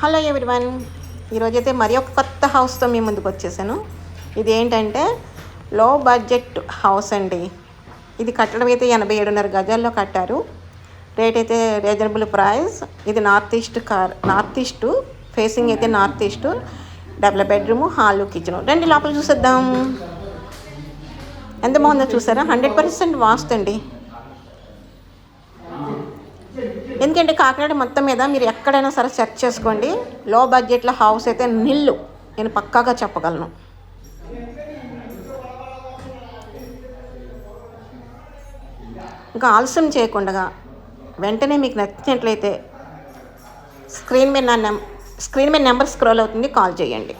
Hello everyone, ఈరోజైతే మరి ఒక కొత్త హౌస్తో మీ ముందుకు వచ్చేసాను. ఇది ఏంటంటే లో బడ్జెట్ హౌస్ అండి. ఇది కట్టడం అయితే 87.5 గజాల్లో కట్టారు. రేట్ అయితే రీజనబుల్ ప్రైస్. ఇది నార్త్ ఈస్ట్ ఫేసింగ్ అయితే north east. Double bedroom, hall, kitchen. రండి లోపల చూసేద్దాం. ఎంత బాగుందో చూసారా? 100% వాస్తు అండి. ఎందుకంటే కాకినాడ మొత్తం మీద మీరు ఎక్కడైనా సరే సెర్చ్ చేసుకోండి, లో బడ్జెట్లో హౌస్ అయితే నిల్లు, నేను పక్కాగా చెప్పగలను. ఇంకా ఆలస్యం చేయకుండా వెంటనే మీకు నచ్చినట్లయితే స్క్రీన్ మీద నెంబర్ స్క్రోల్ అవుతుంది, కాల్ చేయండి.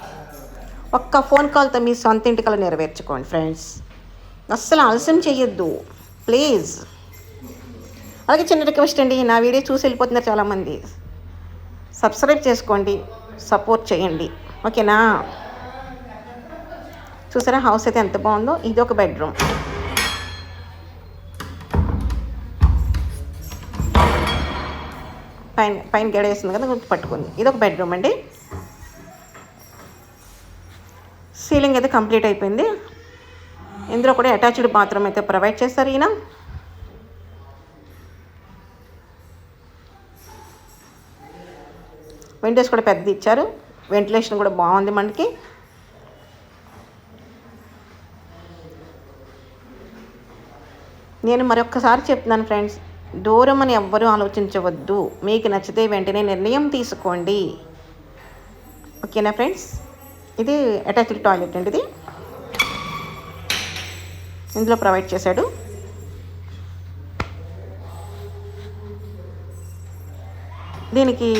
ఒక్క ఫోన్ కాల్తో మీ సొంత ఇంటికలు నెరవేర్చుకోండి ఫ్రెండ్స్. అస్సలు ఆలస్యం చేయొద్దు ప్లీజ్. అలాగే చిన్న రిక్వెస్ట్ అండి, నా వీడియో చూసి వెళ్ళిపోతున్నారు చాలామంది. సబ్స్క్రైబ్ చేసుకోండి, సపోర్ట్ చేయండి, ఓకేనా? చూసారా హౌస్ అయితే ఎంత బాగుందో. ఇది ఒక బెడ్రూమ్. పైన గడ వేస్తుంది కదా, పట్టుకుంది. ఇది ఒక బెడ్రూమ్ అండి. సీలింగ్ అయితే కంప్లీట్ అయిపోయింది. ఇందులో కూడా అటాచ్డ్ బాత్రూమ్ అయితే ప్రొవైడ్ చేస్తారు ఈయన. విండోస్ కూడా పెద్దది ఇచ్చారు. వెంటిలేషన్ కూడా బాగుంది మనకి. నేను మరొక్కసారి చెప్తున్నాను ఫ్రెండ్స్, దూరం అని ఎవ్వరూ ఆలోచించవద్దు. మీకు నచ్చితే వెంటనే నిర్ణయం తీసుకోండి, ఓకేనా ఫ్రెండ్స్? ఇది అటాచ్డ్ టాయిలెట్ అండి. ఇది ఇందులో ప్రొవైడ్ చేశాడు. దీనికి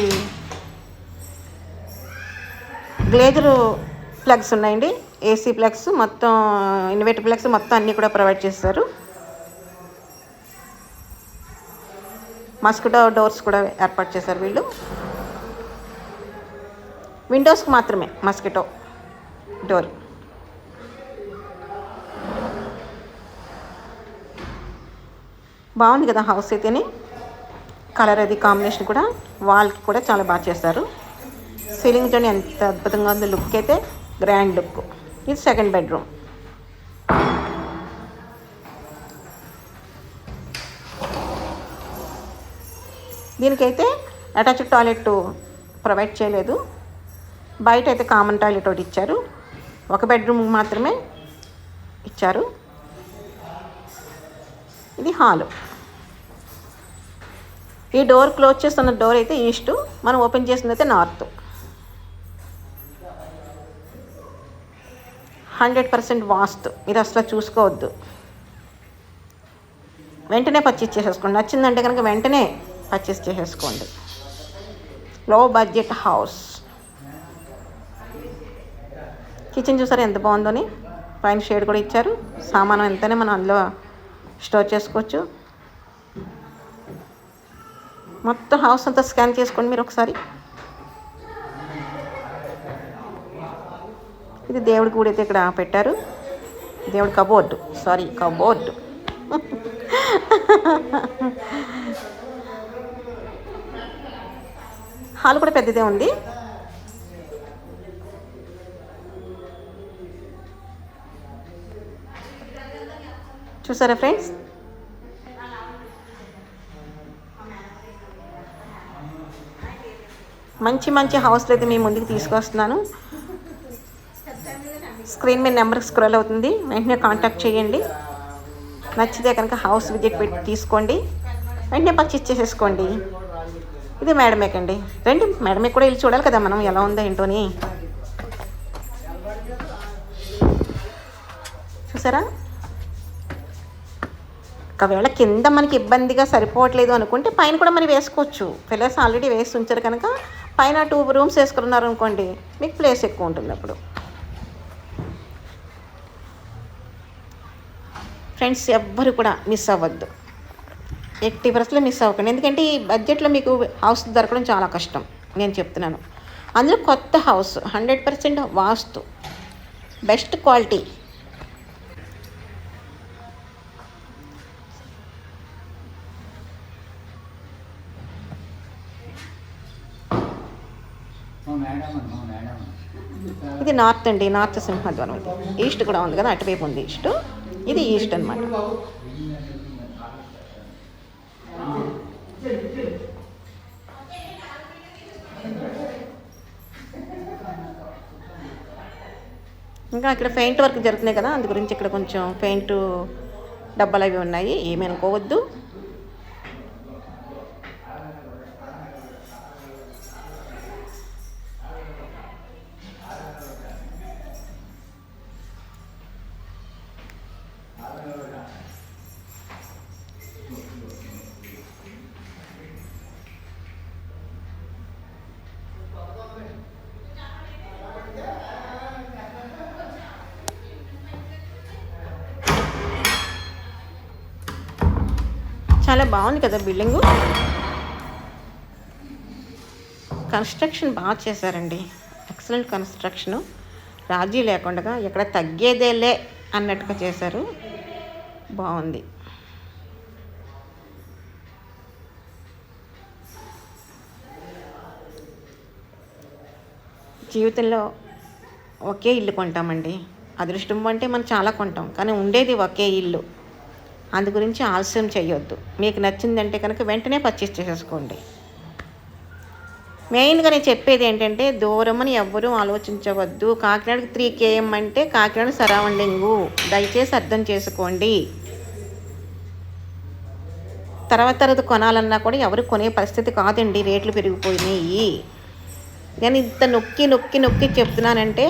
గ్లేజర్ ప్లగ్స్ ఉన్నాయండి. ఏసీ ప్లగ్స్ మొత్తం, ఇన్వర్టర్ ప్లగ్స్ మొత్తం అన్నీ కూడా ప్రొవైడ్ చేస్తారు. మస్కిటో డోర్స్ కూడా ఏర్పాటు చేశారు వీళ్ళు. విండోస్కి మాత్రమే మస్కిటో డోర్. బాగుంది కదా హౌస్ అయితేనే. కలర్ అది కాంబినేషన్ కూడా వాల్కి కూడా చాలా బాగా చేస్తారు. సీలింగ్ తోని ఎంత అద్భుతంగా ఉందో. లుక్ అయితే గ్రాండ్ లుక్. ఇది సెకండ్ బెడ్రూమ్. దీనికైతే అటాచ్డ్ టాయిలెట్ ప్రొవైడ్ చేయలేదు. బయట అయితే కామన్ టాయిలెట్ ఒకటి ఇచ్చారు. ఒక బెడ్రూమ్ మాత్రమే ఇచ్చారు. ఇది హాలు. ఈ డోర్ క్లోజ్ చేస్తున్న డోర్ అయితే ఈస్ట్, మనం ఓపెన్ చేసింది అయితే నార్త్. 100% వాస్తు. మీరు అసలు చూసుకోవద్దు, వెంటనే పర్చేస్ చేసేసుకోండి. నచ్చిందంటే కనుక వెంటనే పర్చేస్ చేసేసుకోండి. లో బడ్జెట్ హౌస్. కిచెన్ చూసారా ఎంత బాగుందని. పైన షేడ్ కూడా ఇచ్చారు. సామాను ఎంతనే మనం అందులో స్టోర్ చేసుకోవచ్చు. మొత్తం హౌస్ అంతా స్కాన్ చేసుకోండి మీరు ఒకసారి. ఇది దేవుడి గుడి అయితే ఇక్కడ పెట్టారు. దేవుడి కబోర్డు, కబోర్డు. హాల్ కూడా పెద్దదే ఉంది. చూసారా ఫ్రెండ్స్? మంచి హౌస్లో అయితే మీ ముందుకు తీసుకొస్తున్నాను. స్క్రీన్ మీద నెంబర్ స్క్రోల్ అవుతుంది, వెంటనే కాంటాక్ట్ చేయండి. నచ్చితే కనుక హౌస్ విజిట్ పెట్టి తీసుకోండి, వెంటనే పర్చేస్ చేసేసుకోండి. ఇది మేడమేకండి. రండి, మేడమే కూడా వెళ్ళి చూడాలి కదా మనం ఎలా ఉందో ఏంటోని. చూసారా? ఒకవేళ కింద మనకి ఇబ్బందిగా సరిపోవట్లేదు అనుకుంటే పైన కూడా మరి వేసుకోవచ్చు. పిల్లర్స్ ఆల్రెడీ వేసి ఉంచారు కనుక పైన 2 రూమ్స్ వేసుకున్నారు అనుకోండి, మీకు ప్లేస్ ఎక్కువ ఉంటుంది అప్పుడు. ఫ్రెండ్స్, ఎవ్వరు కూడా మిస్ అవ్వద్దు. 80% మిస్ అవ్వకండి. ఎందుకంటే ఈ బడ్జెట్లో మీకు హౌస్ దొరకడం చాలా కష్టం, నేను చెప్తున్నాను. అందులో కొత్త హౌస్, 100% వాస్తు, బెస్ట్ క్వాలిటీ. ఇది నార్త్ అండి, నార్త్ సింహద్వారం. ఇది ఈస్ట్ కూడా ఉంది కదా, అటువైపు ఉంది ఈస్ట్. ఇది ఈస్ట్ అనమాట. ఇంకా ఇక్కడ పెయింట్ వర్క్ జరుగుతున్నాయి కదా, అందు గురించి ఇక్కడ కొంచెం పెయింట్ డబ్బాలు అవి ఉన్నాయి, ఏమీ అనుకోవద్దు. చాలా బాగుంది కదా బిల్డింగు. కన్స్ట్రక్షన్ బాగా చేశారండి, ఎక్సలెంట్ కన్స్ట్రక్షను. రాజీ లేకుండా ఎక్కడ తగ్గేదేలే అన్నట్టుగా చేశారు, బాగుంది. జీవితంలో ఒకే ఇల్లు కొంటామండి. అదృష్టం అంటే మనం చాలా కొంటాం, కానీ ఉండేది ఒకే ఇల్లు. అందు గురించి ఆలస్యం చేయొద్దు. మీకు నచ్చిందంటే కనుక వెంటనే పర్చేస్ చేసేసుకోండి. మెయిన్గా నేను చెప్పేది ఏంటంటే, దూరం అని ఎవ్వరూ ఆలోచించవద్దు. కాకినాడకి 3 km అంటే కాకినాడ సరౌండింగు, దయచేసి అర్థం చేసుకోండి. తర్వాత కొనాలన్నా కూడా ఎవరు కొనే పరిస్థితి కాదండి, రేట్లు పెరిగిపోయినాయి. నేను ఇంత నొక్కి నొక్కి నొక్కి చెప్తున్నానంటే,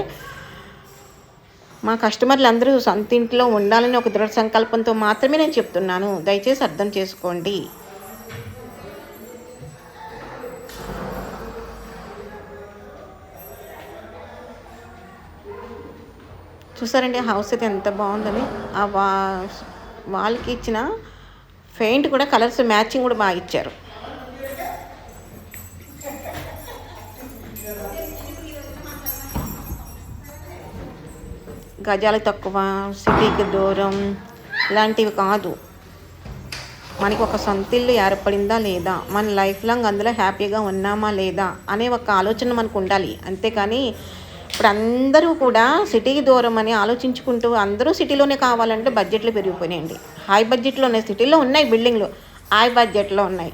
మా కస్టమర్లు అందరూ సొంత ఇంట్లో ఉండాలని ఒక దృఢ సంకల్పంతో మాత్రమే నేను చెప్తున్నాను, దయచేసి అర్థం చేసుకోండి. చూసారండి హౌస్ అయితే ఎంత బాగుందని. ఆ వాళ్ళకి ఇచ్చిన పెయింట్ కూడా కలర్స్ మ్యాచింగ్ కూడా బాగా ఇచ్చారు. గజాలకు తక్కువ, సిటీకి దూరం ఇలాంటివి కాదు. మనకి ఒక సొంత ఇల్లు ఏర్పడిందా లేదా, మన లైఫ్ లాంగ్ అందులో హ్యాపీగా ఉన్నామా లేదా అనే ఒక ఆలోచన మనకు ఉండాలి. అంతేకాని ఇప్పుడు అందరూ కూడా సిటీకి దూరం అని ఆలోచించుకుంటూ అందరూ సిటీలోనే కావాలంటే బడ్జెట్లు పెరిగిపోయినాయండి. హై బడ్జెట్లో ఉన్నాయి, సిటీలో ఉన్నాయి బిల్డింగ్లు, హై బడ్జెట్లో ఉన్నాయి.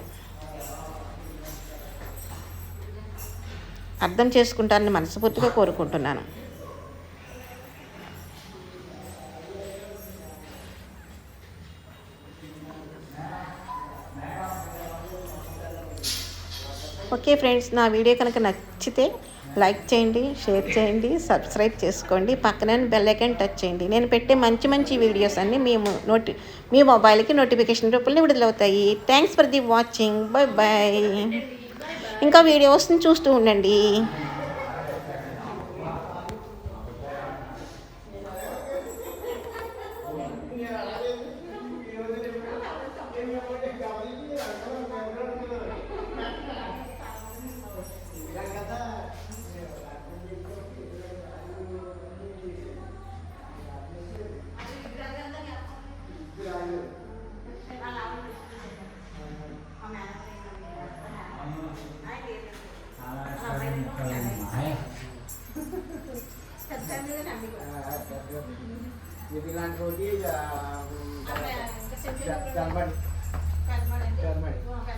అర్థం చేసుకుంటారని మనస్ఫూర్తిగా కోరుకుంటున్నాను. ఓకే ఫ్రెండ్స్, నా వీడియో కనుక నచ్చితే లైక్ చేయండి, షేర్ చేయండి, సబ్స్క్రైబ్ చేసుకోండి, పక్కన బెల్ ఐకాన్ టచ్ చేయండి. నేను పెట్టే మంచి మంచి వీడియోస్ అన్నీ మీ మొబైల్కి నోటిఫికేషన్ రూపంలో విడుదలవుతాయి. Thanks for the watching. Bye bye. ఇంకా వీడియోస్ని చూస్తూ ఉండండి.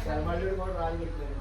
Kalmadi.